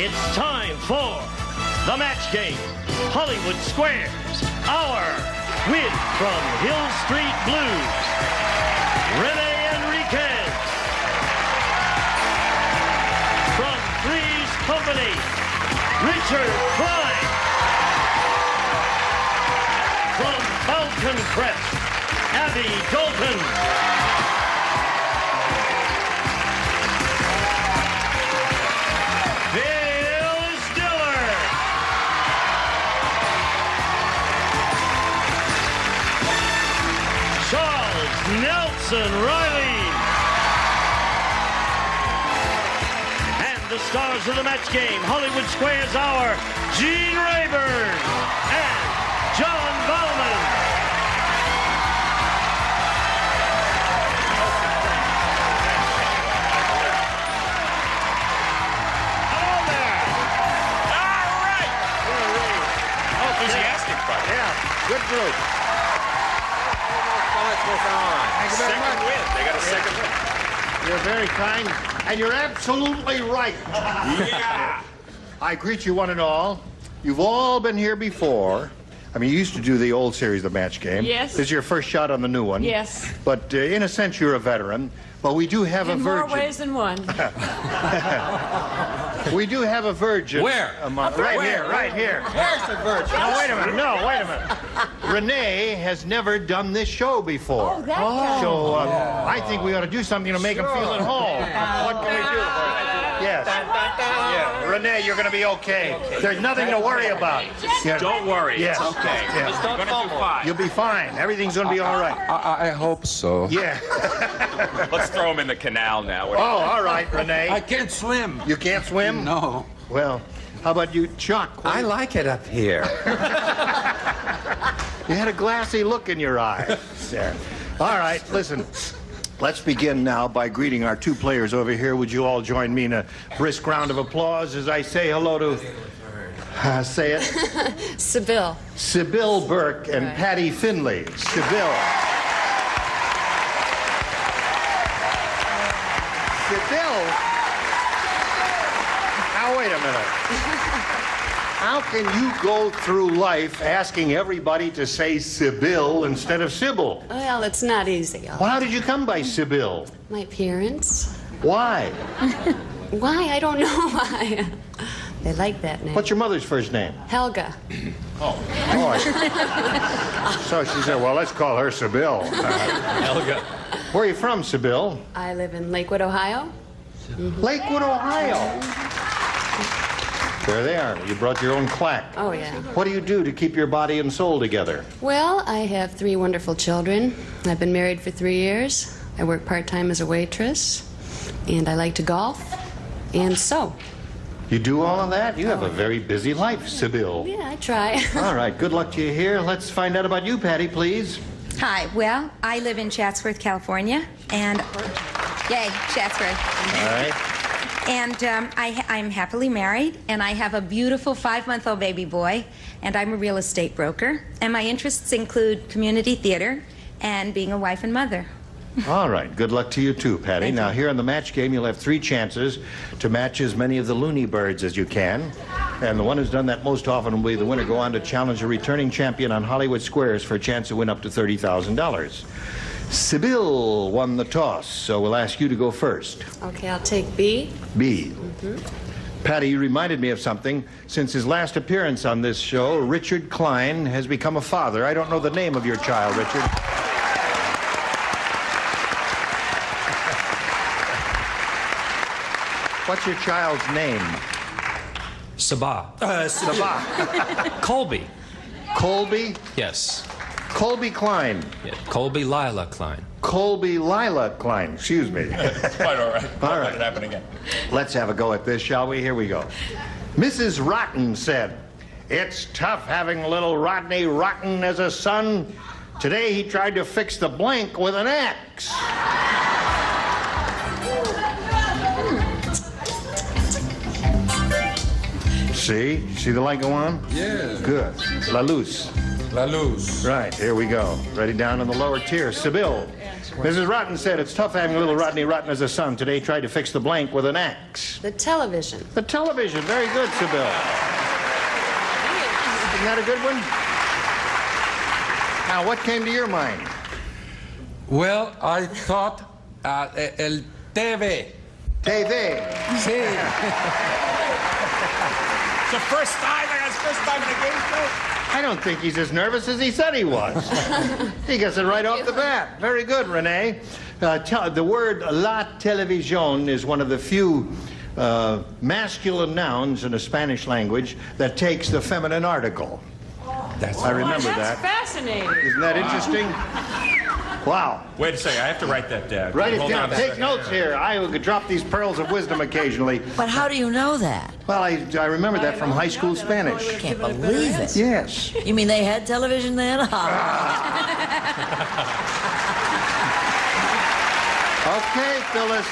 It's time for the match game. Hollywood Squares, our win from Hill Street Blues. Rene Enriquez. From Three's Company, Richard Klein. From Falcon Crest, Abby Dalton. Nelson Riley. And the stars of the match game, Hollywood Squares Hour, Gene Rayburn and John Bauman. Hello there. All right. Enthusiastic, buddy. Yeah, good group. Thank you very much. Win. They got a second win. You're very kind, and you're absolutely right. Yeah. I greet you one and all. You've all been here before. I mean, you used to do the old series, The Match Game. Yes. This is your first shot on the new one. Yes. But in a sense, you're a veteran. But we do have a In virgin. more ways than one. We do have a virgin. Where? Right here, right here. Where's the virgin? No, wait a minute. No, wait a minute. Renee has never done this show before. Oh, that guy. So I think we ought to do something to make him feel at home. What can we do? Yes. Yeah. Renee, you're going to be okay. There's nothing to worry about. Yeah. Don't worry. Yes. It's okay. Yeah. Just don't do fine. You'll be fine. Everything's going to be all right. I hope so. Yeah. Let's throw him in the canal now. Oh, all right, Renee. I can't swim. You can't swim? No. Well, how about you, Chuck? I like it up here. You had a glassy look in your eye. Yeah. All right, listen. Let's begin now by greeting our two players over here. Would you all join me in a brisk round of applause as I say hello to, say it, Sybil. Sybil Burke and Right. Patty Finley. Sybil. Sybil? Now, wait a minute. How can you go through life asking everybody to say Sybil instead of Sybil? Well, it's not easy. Well, how did you come by Sybil? My parents. Why? Why? I don't know why. They like that name. What's your mother's first name? Helga. Oh, so she said, well, let's call her Sybil. Helga. Where are you from, Sybil? I live in Lakewood, Ohio. Lakewood, Ohio. There they are. You brought your own clack. Oh, yeah. What do you do to keep your body and soul together? Well, I have 3 wonderful children. I've been married for 3 years. I work part-time as a waitress. And I like to golf and sew. You do all of that? You have a very busy life, Sybil. Yeah, I try. All right, good luck to you here. Let's find out about you, Patty, please. Hi, well, I live in Chatsworth, California, and yay, Chatsworth. All right. And I'm happily married, and I have a beautiful 5-month-old baby boy, and I'm a real estate broker, and my interests include community theater and being a wife and mother. All right. Good luck to you, too, Patty. Thank Now, you. here in the match game, you'll have 3 chances to match as many of the Looney Birds as you can. And the one who's done that most often will be the winner. Go on to challenge a returning champion on Hollywood Squares for a chance to win up to $30,000. Sybil won the toss, so we'll ask you to go first. Okay, I'll take B. B. Patty, you reminded me of something. Since his last appearance on this show, Richard Klein has become a father. I don't know the name of your child, Richard. What's your child's name? Sabah. Sabah. Colby. Colby? Yes. Colby Klein. Yeah. Colby Lila Klein. Colby Lila Klein. Excuse me. Quite all right. All Don't right. let it happen again. Let's have a go at this, shall we? Here we go. Mrs. Rotten said, "It's tough having little Rodney Rotten as a son. Today he tried to fix the blank with an axe." See the light go on? Yeah. Good. La Luz. La Luz. Right, here we go. Ready down in the lower tier. Sybil, Mrs. Rotten said it's tough having little Rodney Rotten as a son. Today tried to fix the blank with an axe. The television. The television. Very good, Sybil. Isn't that a good one? Now, what came to your mind? Well, I thought el TV. TV. Sí. It's the first time. It's the first time in the game show. I don't think he's as nervous as he said he was. He gets it right off the bat. Very good, Renee. The word la televisión is one of the few masculine nouns in the Spanish language that takes the feminine article. I remember that. That's fascinating. Isn't that interesting? Wow. Wait a second. I have to write that down. Write it Hold down. on a Take second. notes here. I will drop these pearls of wisdom occasionally. But how do you know that? Well, I remember that from high school Spanish. Can't believe it. Yes. You mean they had television then? Okay, Phyllis.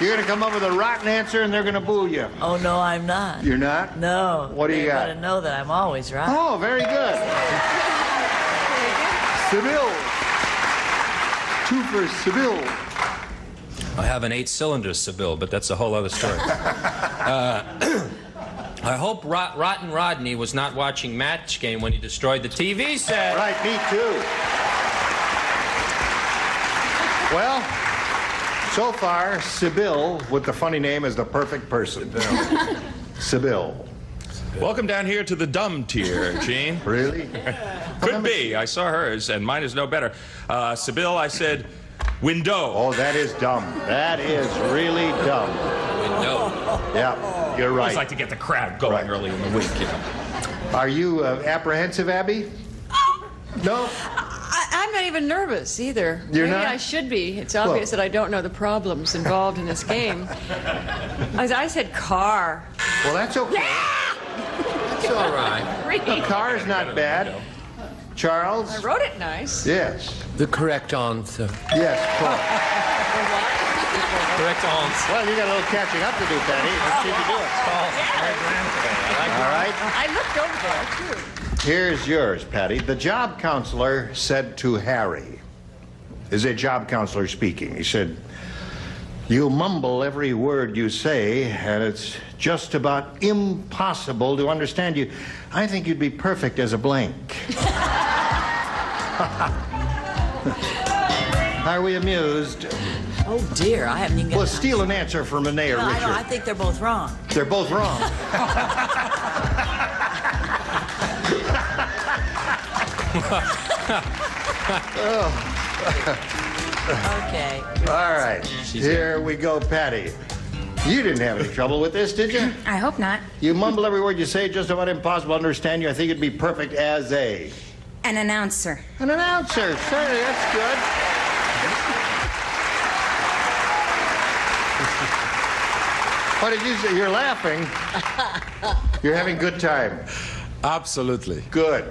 You're going to come up with a rotten answer and they're going to boo you. Oh, no, I'm not. You're not? No. What do you They got? gotta know that I'm always right. Oh, very good. Sybil. 2 for Sybil. I have an 8-cylinder Seville, but that's a whole other story. I hope Rotten Rodney was not watching Match Game when he destroyed the TV set. Right, me too. Well, so far, Sybil, with the funny name, is the perfect person. Sybil. Welcome down here to the dumb tier, Gene. Really? Could be. I saw hers, and mine is no better. Sybil, I said window. Oh, that is dumb. That is really dumb. No. Yeah, you're I always right. like to get the crowd going Right. early in the week, you know. Are you apprehensive, Abby? No? I'm not even nervous either. You're Maybe not? I should be. It's obvious that I don't know the problems involved in this game. As I said car. Well, that's okay. It's all right. The car is not bad. I Charles? wrote it nice. Yes. The correct answer. Yes, Paul. Correct answer. Well, you got a little catching up to do, Patty. Let's see if you do it. All right. I looked over there, too. Here's yours, Patty. The job counselor said to Harry, is a job counselor speaking. He said, you mumble every word you say, and it's just about impossible to understand you. I think you'd be perfect as a blank. Are we amused? Oh, dear, I haven't even got Well, steal an answer from Renee or No, I Richard. know, I think they're both wrong. They're both wrong. Okay. All right. Here we go, Patty. You didn't have any trouble with this, did you? I hope not. You mumble every word you say, just about impossible to understand you. I think it'd be perfect as an Announcer. announcer. Certainly, that's good. What did you say? You're laughing. You're having a good time. Absolutely. Good.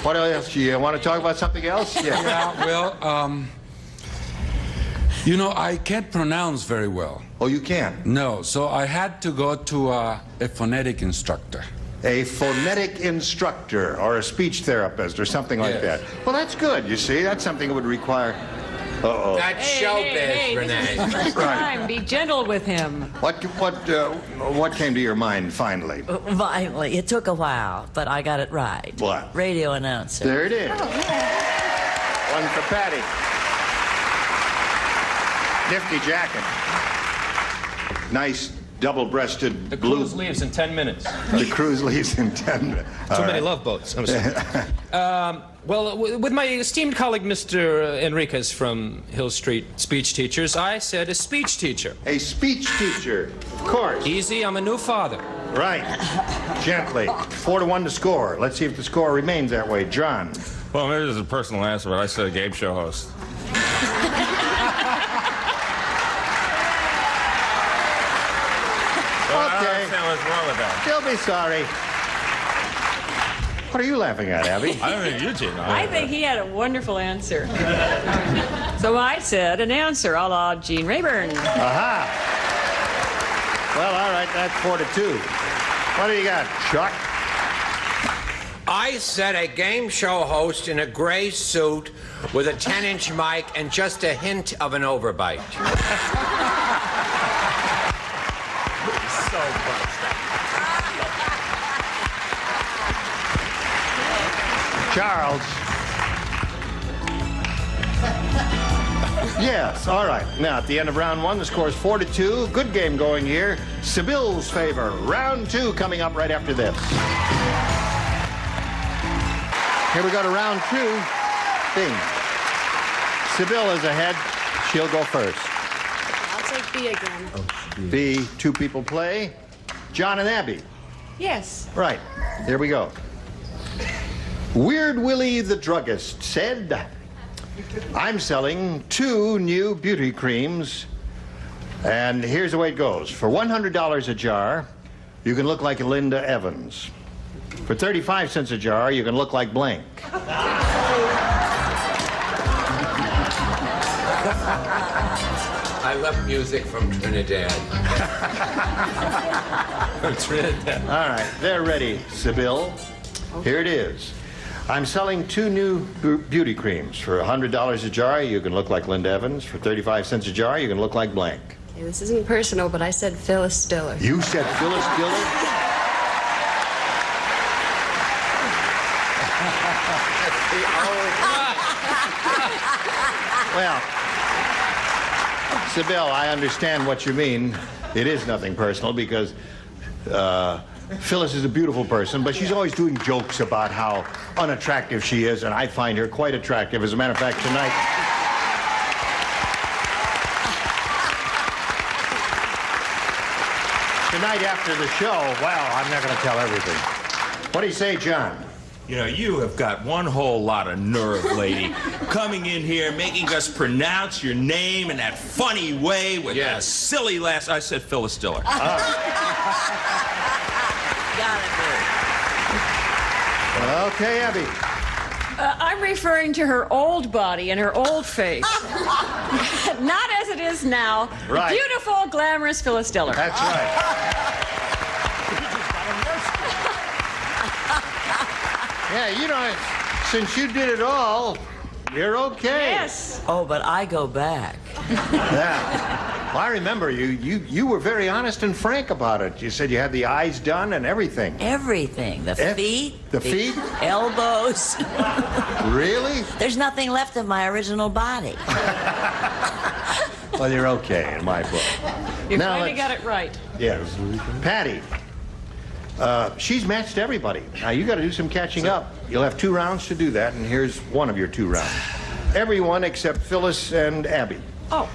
What else? You want to talk about something else? Yeah. Yeah, well, you know, I can't pronounce very well. Oh, you can. No, so I had to go to a phonetic instructor. A phonetic instructor or a speech therapist or something like Yes. that. Well, that's good. You see, that's something that would require. Uh-oh. That's Hey, showbiz, this Renee. is his first time. Be gentle with him. What came to your mind finally? Finally, it took a while, but I got it right. What? Radio announcer. There it is. One for Patty. Nifty jacket. Nice double-breasted The blue. cruise leaves in 10 minutes. The cruise leaves in 10 minutes. Too many love boats. I'm sorry. Well, with my esteemed colleague, Mr. Enriquez from Hill Street Speech Teachers, I said a speech teacher. A speech teacher, of course. Easy, I'm a new father. Right. Gently. 4-1 to score. Let's see if the score remains that way. John. Well, maybe this is a personal answer, but I said a game show host. I don't Okay. understand what's wrong with that. You'll be sorry. What are you laughing at, Abby? I don't think Eugene. I think he had a wonderful answer. So I said an answer a la Gene Rayburn. Aha. Well, all right, that's 4-2. What do you got, Chuck? I said a game show host in a gray suit with a 10-inch mic and just a hint of an overbite. Charles. Yes, all right. Now, at the end of round one, the score is 4-2. Good game going here. Sybille's favor. Round two coming up right after this. Here we go to round two. Bing. Sybylle is ahead. She'll go first. I'll take B again. B, two people play. John and Abby. Yes. Right. Here we go. Weird Willie the druggist said, I'm selling 2 new beauty creams, and here's the way it goes. For $100 a jar, you can look like Linda Evans. For 35 cents a jar, you can look like blank. I love music from Trinidad. Trinidad. All right, they're ready, Sybylle. Here it is. I'm selling 2 new beauty creams. For $100 a jar, you can look like Linda Evans. For 35 cents a jar, you can look like blank. Okay, this isn't personal, but I said Phyllis Diller. You said Phyllis Diller? Well, Sybylle, I understand what you mean. It is nothing personal because Phyllis is a beautiful person, but she's always doing jokes about how unattractive she is, and I find her quite attractive. As a matter of fact, tonight... Tonight after the show, well, I'm not going to tell everything. What do you say, John? You know, you have got one whole lot of nerve, lady. Coming in here, making us pronounce your name in that funny way with that silly last... I said Phyllis Diller. Okay, Abby. I'm referring to her old body and her old face. Not as it is now. Right. Beautiful, glamorous Phyllis Diller. That's right. Yeah, you know, since you did it all, you're okay. Yes. Oh, but I go back. Yeah. Well, I remember you were very honest and frank about it. You said you had the eyes done and everything. Everything. The feet. The feet? Elbows. Really? There's nothing left of my original body. Well, you're okay in my book. You Now finally let's- got it right. Yes. Patty. She's matched everybody. Now, you got to do some catching up. You'll have 2 rounds to do that, and here's one of your 2 rounds. Everyone except Phyllis and Abby. Oh.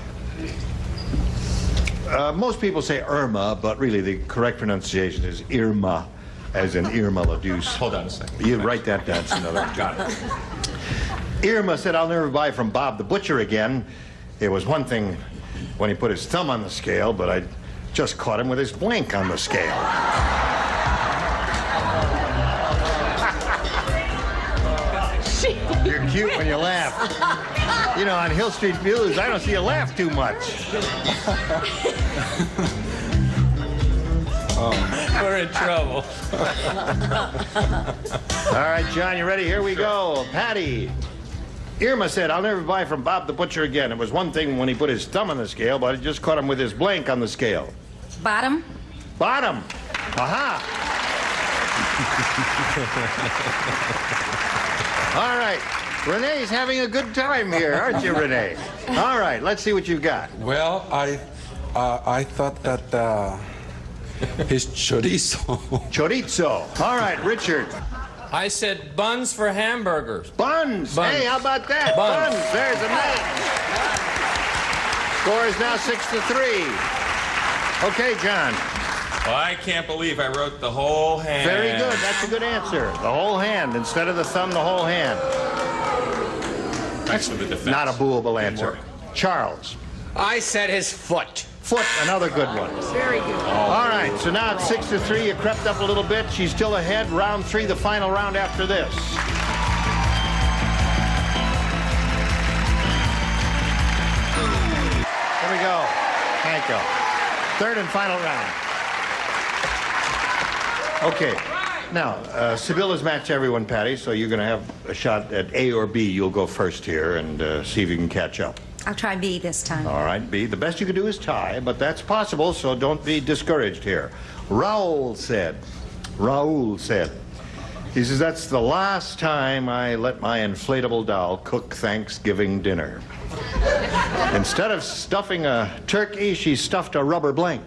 Most people say Irma, but really the correct pronunciation is Irma, as in Irma la Douce. Hold on a second. You write that down, another. Got it. Irma said, I'll never buy from Bob the Butcher again. It was one thing when he put his thumb on the scale, but I just caught him with his blank on the scale. You're cute when you laugh. You know, on Hill Street Blues, I don't see you laugh too much. We're in trouble. All right, John, you ready? Here we go. Patty. Irma said, I'll never buy from Bob the Butcher again. It was one thing when he put his thumb on the scale, but I just caught him with his blank on the scale. Bottom. Bottom. Aha. All right. Renee's having a good time here, aren't you, Renee? All right, let's see what you've got. Well, I thought that his chorizo. Chorizo. All right, Richard. I said buns for hamburgers. Buns. Buns. Hey, how about that? Buns. There's a match. Score is now 6-3. Okay, John. Well, I can't believe I wrote the whole hand. Very good. That's a good answer. The whole hand. Instead of the thumb, the whole hand. Thanks for the defense. Not a booable answer. Charles. I said his foot. Foot, another good one. Very good. All right, so now it's 6-3. You crept up a little bit. She's still ahead. Round 3, the final round after this. Here we go. Thank you. Third and final round. Okay. Now, Sybil has matched everyone, Patty, so you're going to have a shot at A or B. You'll go first here and see if you can catch up. I'll try B this time. All right, B. The best you can do is tie, but that's possible, so don't be discouraged here. Raul said, he says, that's the last time I let my inflatable doll cook Thanksgiving dinner. Instead of stuffing a turkey, she stuffed a rubber blank.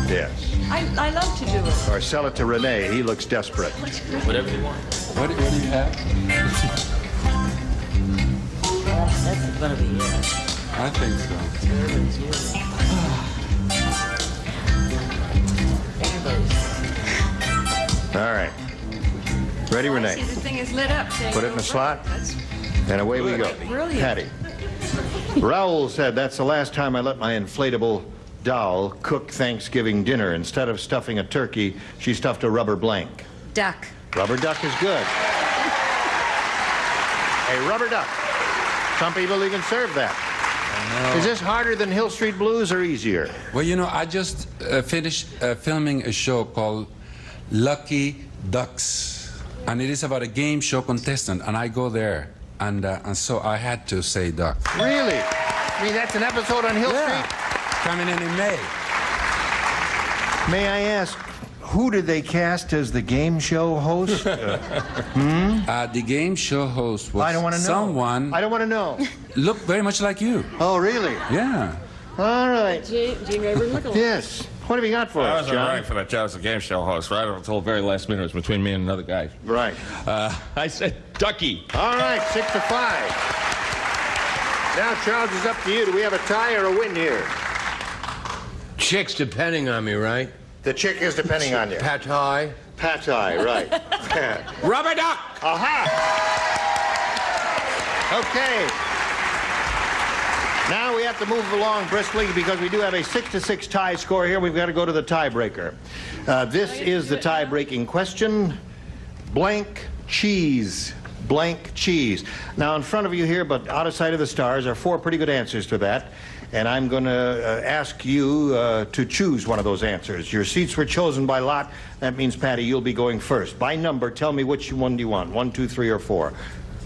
Yes. I love to do it. Or sell it to Renee. He looks desperate. Whatever you want. What do you have? That's gonna be it. I think so. All right. Ready, Renee? See, the thing is lit up. Put it in the slot, and away we go. Brilliant. Patty. Raul said, that's the last time I let my inflatable doll cook Thanksgiving dinner. Instead of stuffing a turkey, she stuffed a rubber blank. Duck. Rubber duck is good. A rubber duck. Some people even serve that. Is this harder than Hill Street Blues or easier? Well, you know, I just finished filming a show called Lucky Ducks, and it is about a game show contestant, and I go there, and so I had to say duck. Really? I mean, that's an episode on Hill Street? Coming in May. May I ask, who did they cast as the game show host? The game show host was I don't want to know. someone I don't want to know. looked very much like you. Oh, really? Yeah. All right. Gene Rayburn lookalike. Yes. What have you got for I us, wasn't John? right for that job as a game show host, right? Until the very last minute. It was between me and another guy. Right. I said Ducky. All right, 6-5. Now, Charles, it's up to you. Do we have a tie or a win here? Chick's depending on me, right? The chick is depending on you. Patai. Patai, right. Rubber duck! Aha! Okay. Now we have to move along briskly because we do have a 6-6 tie score here. We've got to go to the tiebreaker. This is the tie-breaking question. Blank cheese. Blank cheese. Now in front of you here, but out of sight of the stars, are 4 pretty good answers to that. And I'm going to ask you to choose one of those answers. Your seats were chosen by lot. That means, Patty, you'll be going first. By number, tell me which one do you want, 1, 2, 3, or 4?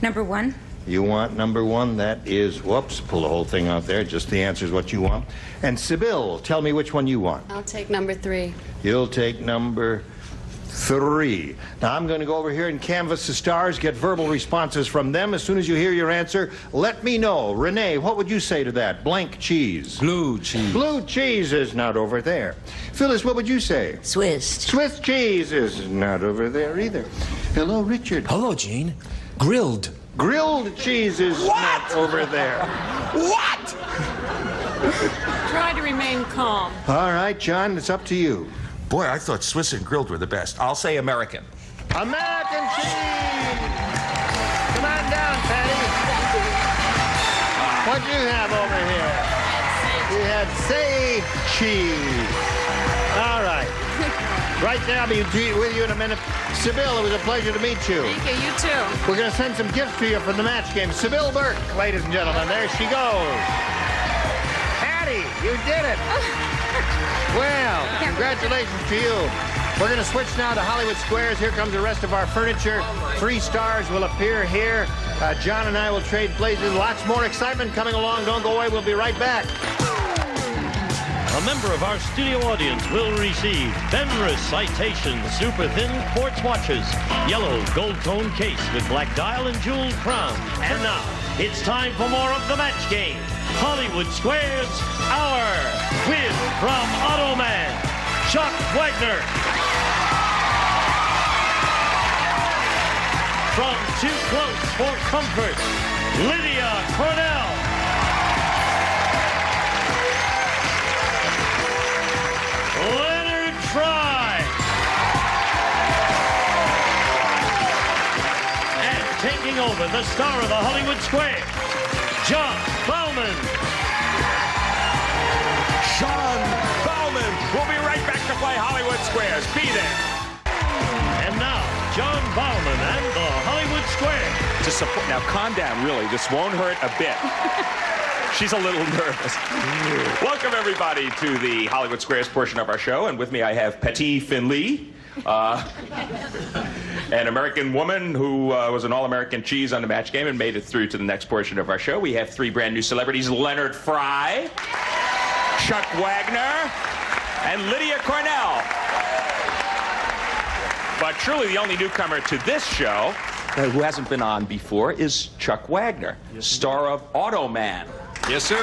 Number 1. You want number 1. That is, whoops, pull the whole thing out there. Just the answer is what you want. And Sybil, tell me which one you want. I'll take number 3. You'll take number 3. Now, I'm going to go over here and canvass the stars, get verbal responses from them. As soon as you hear your answer, let me know. Renee, what would you say to that? Blank cheese. Blue cheese. Blue cheese is not over there. Phyllis, what would you say? Swiss. Swiss cheese is not over there either. Hello, Richard. Hello, Gene. Grilled. Grilled cheese is not over there. What? Try to remain calm. All right, John, it's up to you. Boy, I thought Swiss and grilled were the best. I'll say American. American cheese! Come on down, Patty. What do you have over here? You had say cheese. All right. Right there, I'll be with you in a minute. Sybil, it was a pleasure to meet you. Thank you, you too. We're going to send some gifts to you from the match game. Sybil Burke, ladies and gentlemen. There she goes. Patty, you did it. Well, congratulations to you. We're going to switch now to Hollywood Squares. Here comes the rest of our furniture. 3 stars will appear here. John and I will trade places. Lots more excitement coming along. Don't go away. We'll be right back. A member of our studio audience will receive Fenris Citation Super Thin Quartz Watches, yellow gold tone case with black dial and jeweled crown. And now, it's time for more of the match game. Hollywood Squares Hour with, from Automan, Chuck Wagner. From Too Close for Comfort, Lydia Cornell. Leonard Fry. And taking over, the star of the Hollywood Square, John Bauman. John Bauman. We'll be right back to play Hollywood Squares. Be there. And now, John Bauman and the Hollywood Square. Just support. Now, calm down, really. This won't hurt a bit. She's a little nervous. Welcome, everybody, to the Hollywood Squares portion of our show. And with me, I have Patty Finley, an American woman who was an All-American cheese on the Match Game and made it through to the next portion of our show. We have three brand new celebrities, Leonard Fry, Chuck Wagner, and Lydia Cornell. But truly the only newcomer to this show who hasn't been on before is Chuck Wagner, star of Automan. Yes, sir.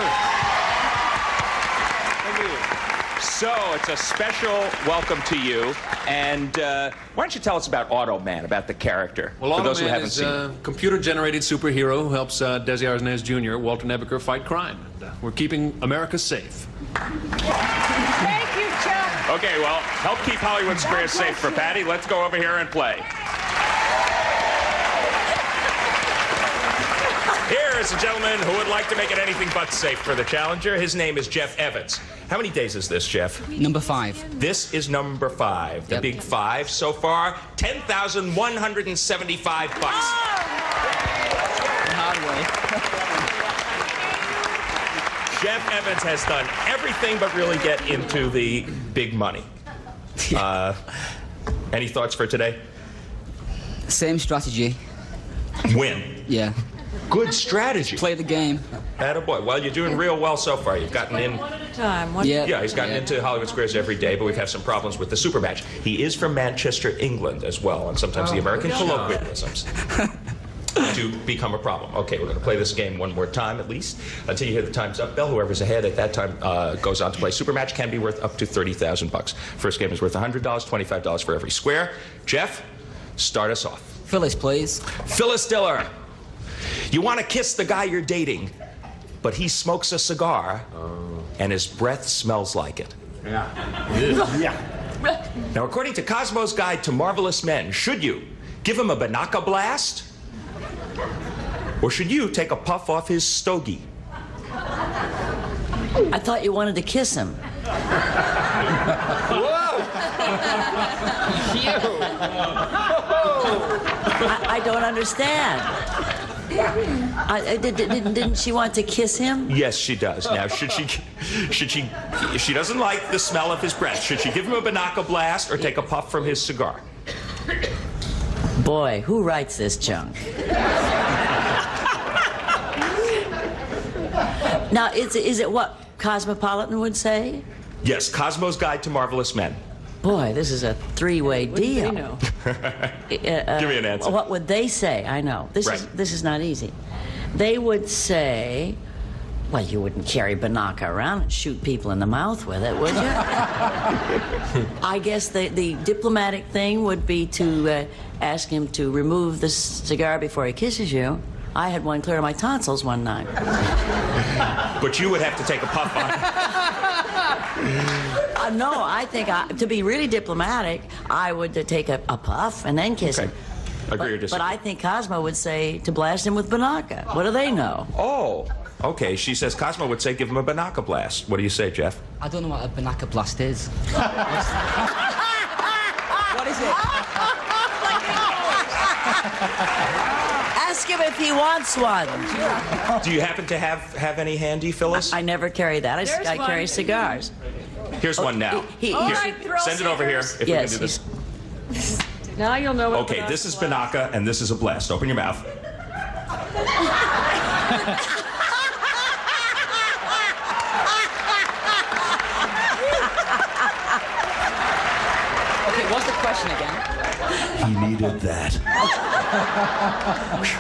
So it's a special welcome to you. And why don't you tell us about Automan, about the character, well, for those who Automan haven't is seen a computer-generated superhero who helps Desi Arnaz Jr., Walter Nebuchar, fight crime. And, we're keeping America safe. Thank you, Chuck. Okay, well, help keep Hollywood Squares safe for Patty. Let's go over here and play. Here is a gentleman who would like to make it anything but safe for the challenger. His name is Jeff Evans. How many days is this, Jeff? Number 5. This is number 5. The big 5 so far, $10,175. Hard way. Jeff Evans has done everything but really get into the big money. Any thoughts for today? Same strategy. Win. Yeah. Good strategy. Play the game. Attaboy. Well, you're doing real well so far. You've gotten in. One at a time. Yeah, he's gotten into Hollywood Squares every day, but we've had some problems with the super match. He is from Manchester, England, as well, and sometimes the American colloquialisms do become a problem. Okay, we're going to play this game one more time, at least, until you hear the time's up bell. Whoever's ahead at that time goes on to play. Super match can be worth up to $30,000. First game is worth $100, $25 for every square. Jeff, start us off. Phyllis, please. Phyllis Diller. You want to kiss the guy you're dating, but he smokes a cigar, and his breath smells like it. Yeah. Now, according to Cosmo's Guide to Marvelous Men, should you give him a Banaka blast, or should you take a puff off his stogie? I thought you wanted to kiss him. Whoa! I don't understand. Didn't she want to kiss him? Yes, she does. Now, should she, if she doesn't like the smell of his breath, should she give him a Banaka blast or take a puff from his cigar? Boy, who writes this junk? Now, is it what Cosmopolitan would say? Yes, Cosmo's Guide to Marvelous Men. Boy, this is a three-way deal. Know? Give me an answer. What would they say? I know. This is not easy. They would say, well, you wouldn't carry Banaka around and shoot people in the mouth with it, would you? I guess the diplomatic thing would be to ask him to remove the cigar before he kisses you. I had one clear my tonsils one night. But you would have to take a puff on it. No, I think to be really diplomatic, I would take a puff and then kiss him. Agree or disagree? But I think Cosmo would say to blast him with Banaka. What do they know? Oh, okay. She says Cosmo would say give him a Banaka blast. What do you say, Jeff? I don't know what a Banaka blast is. What is it? Ask him if he wants one. Do you happen to have any handy, Phyllis? I never carry that. I carry cigars. Here's one now. All right, throw send it over here if we can do this. Now you'll know what. Okay, this is Banaka and this is a blast. Open your mouth. Okay, what's the question again? He needed that.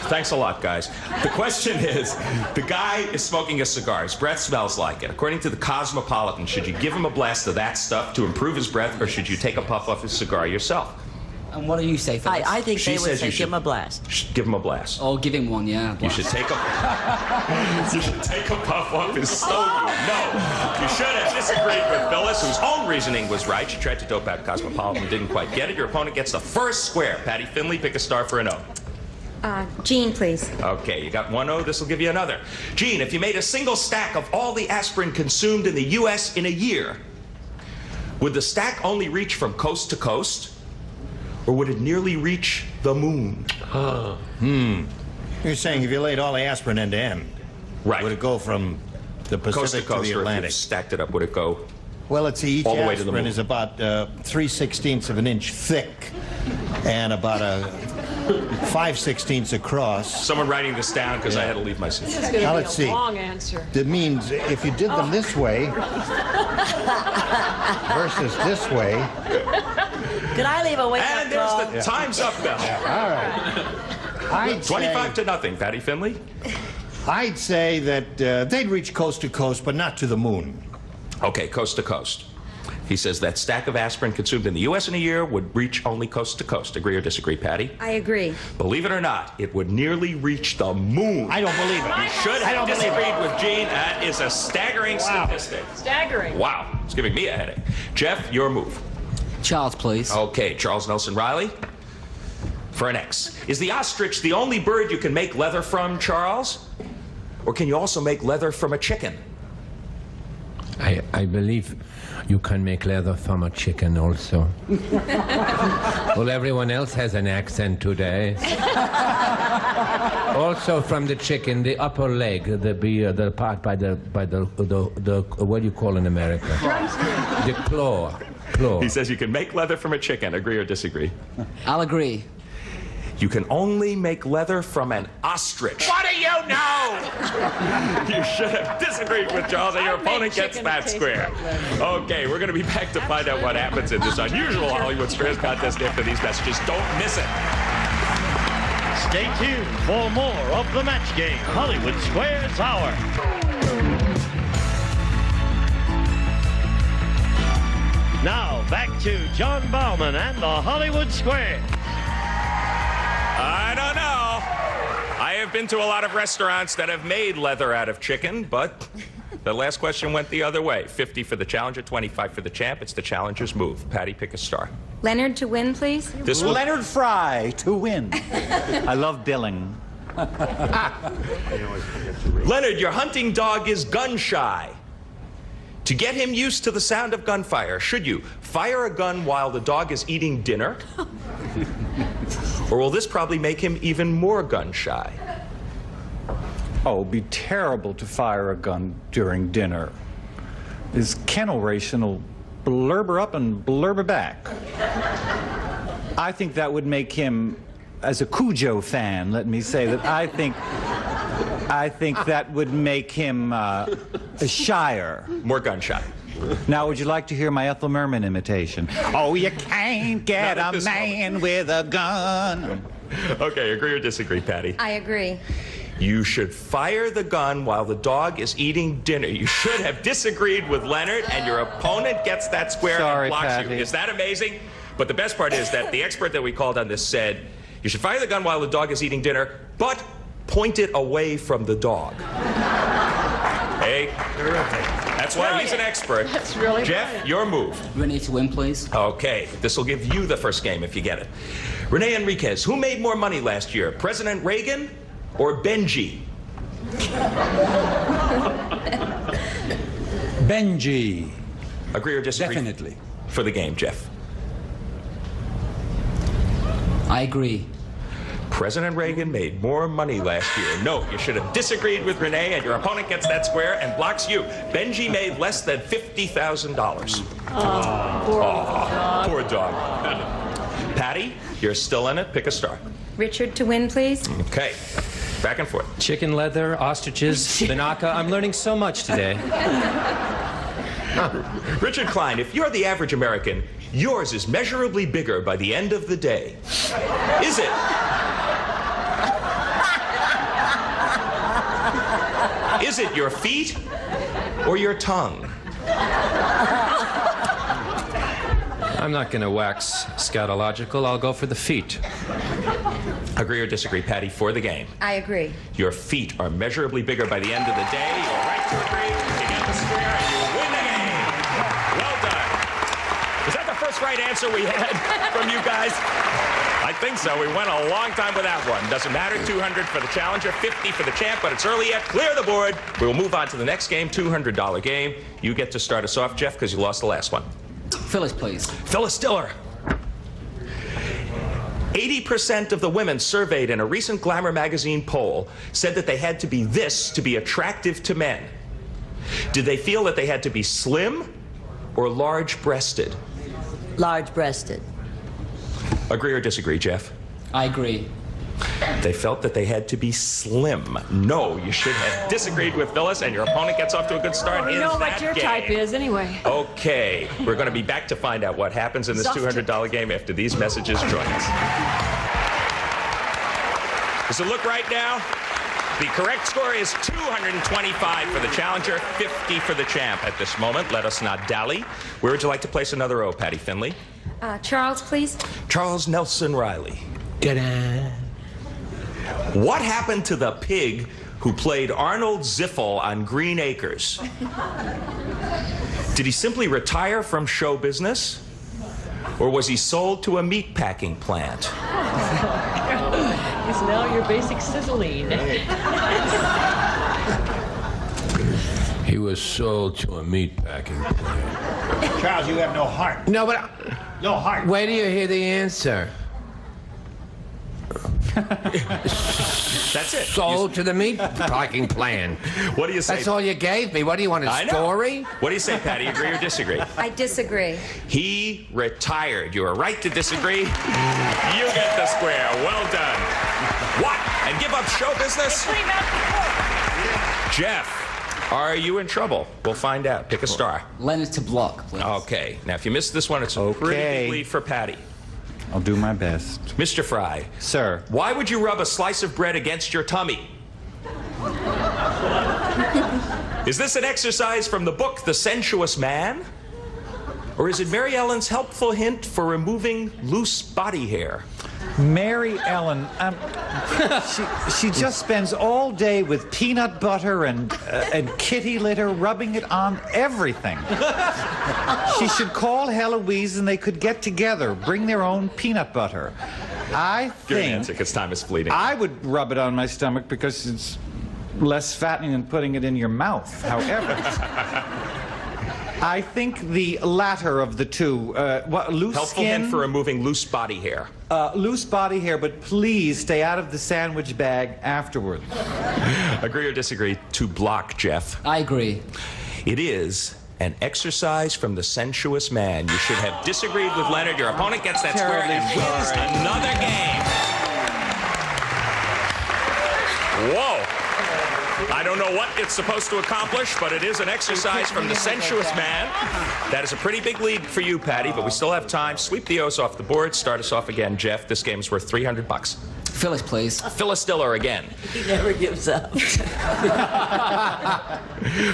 Thanks a lot, guys. The question is, the guy is smoking a cigar. His breath smells like it. According to the Cosmopolitan, should you give him a blast of that stuff to improve his breath, or should you take a puff off his cigar yourself? And what do you say, Phyllis? I think She they would says say you give him a blast. Give him a blast. Oh, give him one, yeah. You should take a puff off his stogie. No, you should have disagreed with Phyllis, whose own reasoning was right. She tried to dope out Cosmopolitan, didn't quite get it. Your opponent gets the first square. Patty Finley, pick a star for an O. Jean, please. Okay, you got one O. This will give you another. Jean, if you made a single stack of all the aspirin consumed in the U.S. in a year, would the stack only reach from coast to coast? Or would it nearly reach the moon? You're saying if you laid all the aspirin end to end, right? Would it go from the Pacific to the or if Atlantic. you stacked it up, would it go? Well, let's see, each all the way to the aspirin moon. is about 3/16 of an inch thick and about a 5/16 across. Someone writing this down because I had to leave my seat. This is going Now, to let's be a see. long answer. That means if you did them this way versus this way. Could I leave a wake-up And there's call? the time's up, Bell. All right. 25 to nothing, Patty Finley. I'd say that they'd reach coast to coast, but not to the moon. Okay, coast to coast. He says that stack of aspirin consumed in the U.S. in a year would reach only coast to coast. Agree or disagree, Patty? I agree. Believe it or not, it would nearly reach the moon. I don't believe it. You should have disagreed with Gene. That is a staggering statistic. Staggering. Wow, it's giving me a headache. Jeff, your move. Charles, please. Okay, Charles Nelson Riley. For an X. Is the ostrich the only bird you can make leather from, Charles? Or can you also make leather from a chicken? I believe you can make leather from a chicken also. Well, everyone else has an accent today. Also from the chicken, the upper leg, the part by the what do you call in America? The claw. He says you can make leather from a chicken. Agree or disagree? I'll agree. You can only make leather from an ostrich. What do you know? You should have disagreed with Charles, and your opponent gets that square. Okay, we're going to be back to find out what happens in this unusual Hollywood Squares contest after these messages. Don't miss it. Stay tuned for more of the match game, Hollywood Squares Hour. Now, back to John Bauman and the Hollywood Square. I don't know. I have been to a lot of restaurants that have made leather out of chicken, but the last question went the other way. 50 for the challenger, 25 for the champ. It's the challenger's move. Patty, pick a star. Leonard to win, please. This will... Leonard Fry to win. I love billing. Leonard, your hunting dog is gun shy. To get him used to the sound of gunfire, should you fire a gun while the dog is eating dinner? Or will this probably make him even more gun shy? Oh, it'd be terrible to fire a gun during dinner. His kennel ration will blurber up and blurber back. I think that would make him, as a Cujo fan, let me say that I think that would make him shyer. More gun shy. Now, would you like to hear my Ethel Merman imitation? Oh, you can't get a man with a gun. Okay, agree or disagree, Patty? I agree. You should fire the gun while the dog is eating dinner. You should have disagreed with Leonard, and your opponent gets that square and blocks Patty. you. Is that amazing? But the best part is that the expert that we called on this said, you should fire the gun while the dog is eating dinner, but point it away from the dog. Hey, that's why he's an expert. That's really Jeff, brilliant. your move. Renee to win, please. Okay, this will give you the first game if you get it. Renee Enriquez, who made more money last year, President Reagan or Benji? Benji. Agree or disagree? Definitely. For the game, Jeff. I agree. President Reagan made more money last year. No, you should have disagreed with Renee, and your opponent gets that square and blocks you. Benji made less than $50,000. Poor dog. Patty, you're still in it. Pick a star. Richard to win, please. Okay. Back and forth. Chicken leather, ostriches, Banaka. I'm learning so much today. Richard Klein, if you're the average American, yours is measurably bigger by the end of the day. Is it? Is it your feet or your tongue? I'm not going to wax scatological. I'll go for the feet. Agree or disagree, Patty, for the game? I agree. Your feet are measurably bigger by the end of the day. You're right to agree. You get the square and you win the game. Well done. Is that the first right answer we had from you guys? I think so. We went a long time with that one. Doesn't matter. 200 for the challenger, 50 for the champ, but it's early yet. Clear the board. We will move on to the next game, $200 game. You get to start us off, Jeff, because you lost the last one. Phyllis, please. Phyllis Diller. 80% of the women surveyed in a recent Glamour magazine poll said that they had to be this to be attractive to men. Did they feel that they had to be slim or large-breasted? Large-breasted. Agree or disagree, Jeff? I agree. They felt that they had to be slim. No, you should have disagreed with Phyllis, and your opponent gets off to a good start. We in know what that your game. type is anyway. Okay, we're going to be back to find out what happens in this $200 game after these messages join us. Does it look right now? The correct score is 225 for the challenger, 50 for the champ at this moment. Let us not dally. Where would you like to place another O, Patty Finley? Charles, please. Charles Nelson Riley. Ta-da. What happened to the pig who played Arnold Ziffel on Green Acres? Did he simply retire from show business? Or was he sold to a meatpacking plant? It's now your basic sizzling. He was sold to a meatpacking plant. Charles, you have no heart. No, but No heart. wait till you hear the answer. That's it. Sold to the meatpacking plant. What do you say? That's all you gave me. What do you want, a I know. story? What do you say, Patty? Agree or disagree? I disagree. He retired. You are right to disagree. You get the square. Well done. What? And give up show business? Jeff, are you in trouble? We'll find out. Pick a star. Leonard to block, please. Okay. Now, if you miss this one, it's a pretty big lead for Patty. I'll do my best. Mr. Fry. Sir. Why would you rub a slice of bread against your tummy? Is this an exercise from the book The Sensuous Man? Or is it Mary Ellen's helpful hint for removing loose body hair? Mary Ellen, she just spends all day with peanut butter and kitty litter, rubbing it on everything. She should call Heloise and they could get together, bring their own peanut butter. I Give an think answer, because time is fleeting. I would rub it on my stomach because it's less fattening than putting it in your mouth. However, I think the latter of the two, loose Helpful skin, hint for removing loose body hair. loose body hair, but please stay out of the sandwich bag afterward. Agree or disagree to block, Jeff? I agree. It is an exercise from The Sensuous Man. You should have disagreed with Leonard. Your opponent gets that square and wins another game. Whoa. I don't know what it's supposed to accomplish, but it is an exercise from The Sensuous Man. That is a pretty big lead for you, Patty, but we still have time. Sweep the O's off the board. Start us off again, Jeff. This game's worth $300. Phyllis, please. Phyllis Diller again. He never gives up.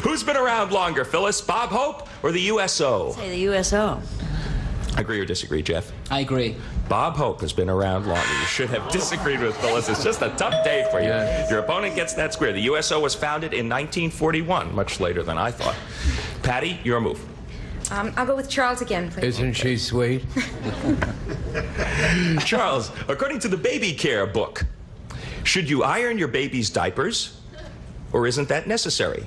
Who's been around longer, Phyllis? Bob Hope or the USO? Say the USO. Agree or disagree, Jeff? I agree. Bob Hope has been around longer. You should have disagreed with Phyllis. It's just a tough day for you. Yes. Your opponent gets that square. The USO was founded in 1941, much later than I thought. Patty, your move. I'll go with Charles again, please. Isn't she sweet? Charles, according to the baby care book, should you iron your baby's diapers, or isn't that necessary?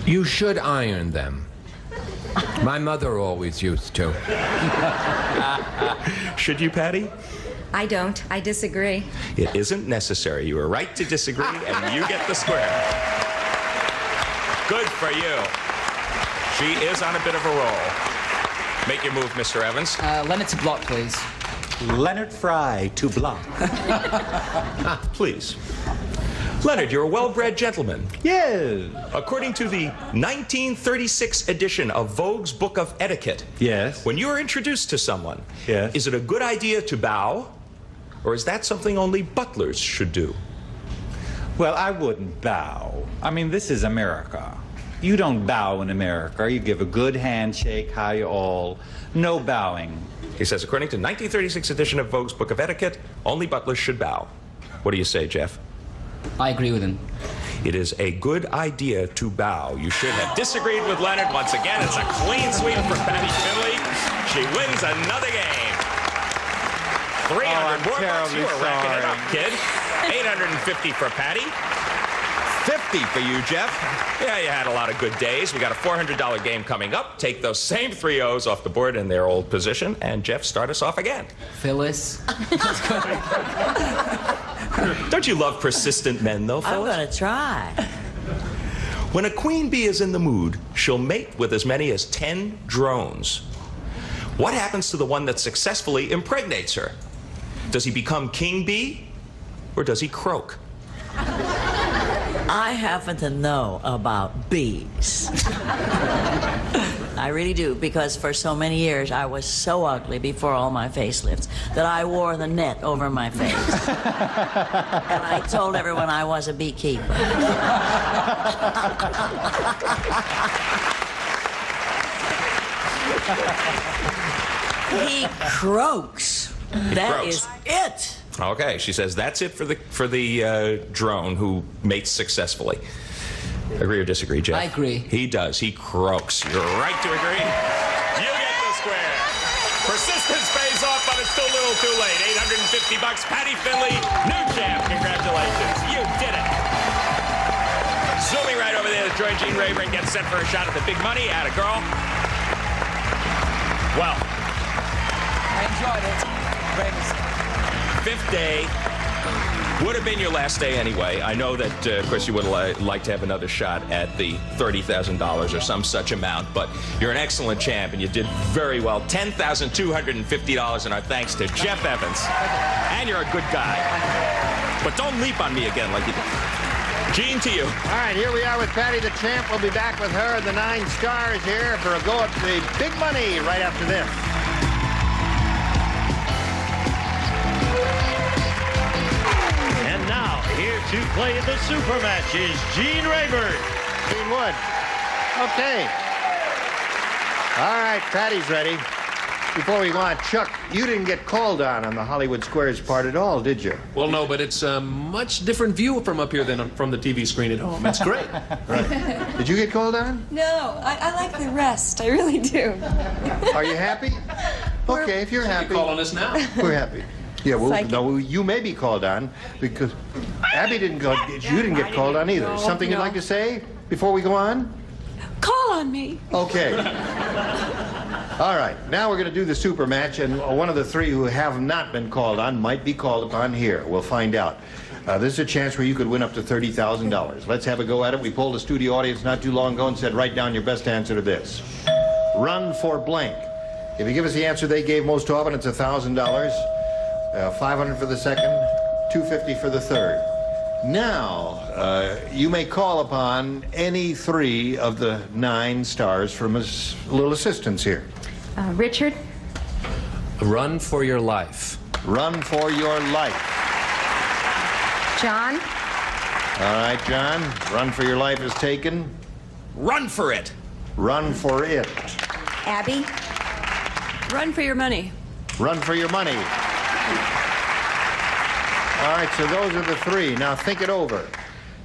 You should iron them. My mother always used to. Should you, Patty? I don't. I disagree. It isn't necessary. You are right to disagree, and you get the square. Good for you. She is on a bit of a roll. Make your move, Mr. Evans. Leonard to block, please. Leonard Fry to block. Please. Leonard, you're a well-bred gentleman. Yes. According to the 1936 edition of Vogue's Book of Etiquette, Yes. when you are introduced to someone, Yes. is it a good idea to bow, or is that something only butlers should do? Well, I wouldn't bow. I mean, this is America. You don't bow in America. You give a good handshake, hi all. No bowing. He says, according to 1936 edition of Vogue's Book of Etiquette, only butlers should bow. What do you say, Jeff? I agree with him. It is a good idea to bow. You should have disagreed with Leonard. Once again, it's a clean sweep for Patty Finley. She wins another game. 300 more bucks. You are racking it up, kid. 850 for Patty. 50 $250 for you, Jeff. Yeah, you had a lot of good days. We got a $400 game coming up. Take those same 3 O's off the board in their old position, and Jeff, start us off again. Phyllis. Don't you love persistent men, though, I'm Phyllis? going to try. When a queen bee is in the mood, she'll mate with as many as 10 drones. What happens to the one that successfully impregnates her? Does he become king bee, or does he croak? I happen to know about bees. I really do, because for so many years I was so ugly before all my facelifts that I wore the net over my face. And I told everyone I was a beekeeper. He croaks. That croaks. is it. Okay, she says that's it for the drone who mates successfully. Agree or disagree, Jeff? I agree. He does. He croaks. You're right to agree. You get the square. Persistence pays off, but it's still a little too late. $850. Patty Finley, new champ. Congratulations. You did it. Zooming right over there to Joy Jean Rayburn, gets set for a shot at the big money. Atta girl. Well, I enjoyed it. fifth day would have been your last day anyway. I know that, of course, you would like to have another shot at the $30,000 or some such amount, but you're an excellent champ, and you did very well. $10,250, and our thanks to Jeff Evans. And you're a good guy. But don't leap on me again like you did. Gene, to you. All right, here we are with Patty the champ. We'll be back with her and the 9 stars here for a go at the big money right after this. And now, here to play the super match is Gene Rayburn. Gene Wood. Okay. All right, Patty's ready. Before we go on, Chuck, you didn't get called on the Hollywood Squares part at all, did you? Well, no, but it's a much different view from up here than from the TV screen at home. It's great. Right. Did you get called on? No, I like the rest. I really do. Are you happy? Okay, if you're happy. Call on us now. We're happy. Yeah, well, no, you may be called on because Abby didn't go. You didn't get called on either. No, Something you'd no. like to say before we go on? Call on me. Okay. All right, now we're going to do the super match, and one of the 3 who have not been called on might be called upon here. We'll find out. This is a chance where you could win up to $30,000. Let's have a go at it. We polled a studio audience not too long ago and said, write down your best answer to this. Run for blank. If you give us the answer they gave most often, it's $1,000. $500 for the second, $250 for the third. Now, you may call upon any 3 of the 9 stars from a little assistance here. Richard? Run for your life. Run for your life. John? All right, John. Run for your life is taken. Run for it. Run for it. Abby? Run for your money. Run for your money. All right, so those are the 3. Now think it over.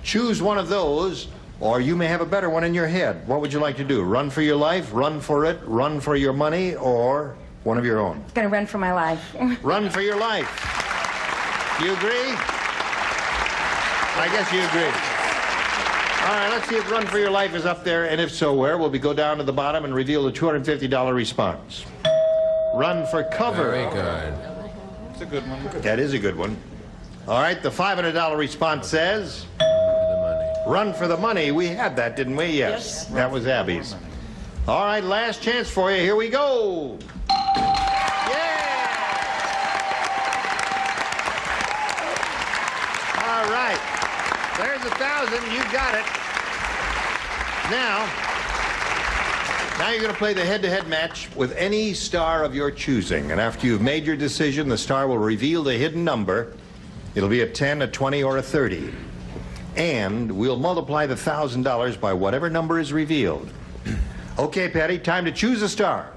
Choose one of those, or you may have a better one in your head. What would you like to do? Run for your life, run for it, run for your money, or one of your own? I'm gonna run for my life. Run for your life. Do you agree? I guess you agree. All right, let's see if Run for Your Life is up there, and if so, where? We'll go down to the bottom and reveal the $250 response. Run for cover. Very good. It's a good one. That is a good one. All right, the $500 response says... Run for the money. We had that, didn't we? Yes. That was Abby's. All right, last chance for you. Here we go. All right. There's $1,000. You got it. Now you're going to play the head-to-head match with any star of your choosing. And after you've made your decision, the star will reveal the hidden number. It'll be a 10, a 20, or a 30. And we'll multiply the $1,000 by whatever number is revealed. Okay, Patty, time to choose a star.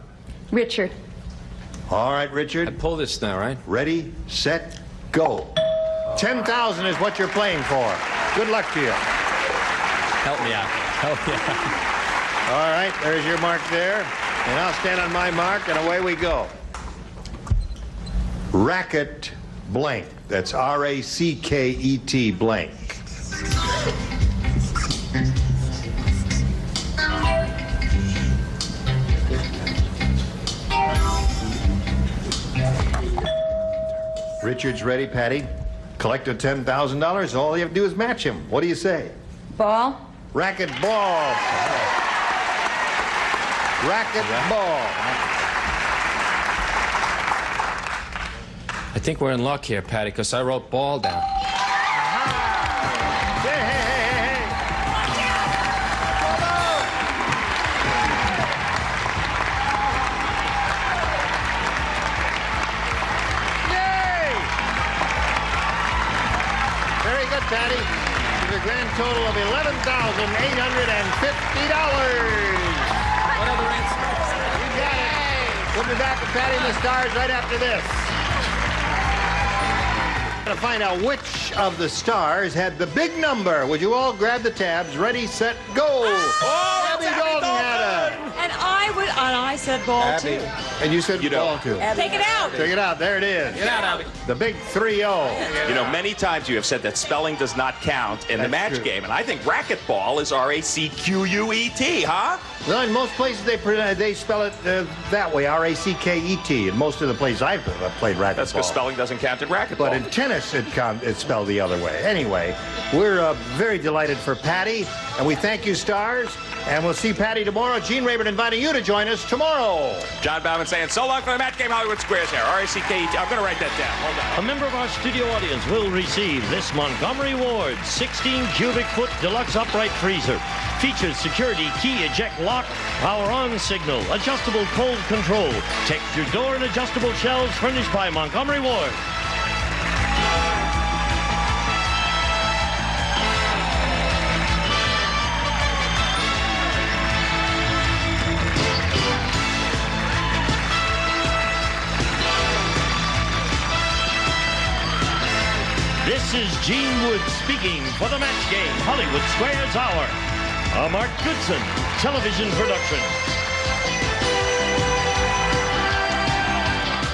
Richard. All right, Richard. I pull this now, right? Ready, set, go. 10,000 is what you're playing for. Good luck to you. Help me out. Help me out. All right, there's your mark there. And I'll stand on my mark, and away we go. Racket blank. That's R-A-C-K-E-T blank. Richard's ready, Patty. Collect a $10,000. All you have to do is match him. What do you say? Ball. Racket ball. Racket ball. I think we're in luck here, Patty, because I wrote ball down. Very good, Patty. With a grand total of $11,850. What other answers? You got it. We'll be back with Patty and the Stars right after this. To find out which of the stars had the big number. Would you all grab the tabs? Ready, set, go. Oh, Abby Dalton had it. And I said ball too. And you said ball too. Take it out. Take it out. There it is. Get out, Abby. The big 3-0. You know, many times you have said that spelling does not count in the match true. game, and I think racquetball is R-A-C-Q-U-E-T, huh? Well, in most places they spell it that way, R-A-C-K-E-T. In most of the places I've played racquetball. That's because spelling doesn't count in racquetball. But in tennis, it's spelled the other way. Anyway, we're very delighted for Patty, and we thank you, Stars. And we'll see Patty tomorrow. Gene Rayburn inviting you to join us tomorrow. John Bauman saying so long for the match game, Hollywood Squares here. R-A-C-K-E-T. I'm going to write that down. Hold on. A member of our studio audience will receive this Montgomery Ward 16 cubic foot deluxe upright freezer. Features security key eject lock, power on signal, adjustable cold control, textured door and adjustable shelves furnished by Montgomery Ward. This is Gene Wood speaking for the match game, Hollywood Squares Hour. A Mark Goodson television production.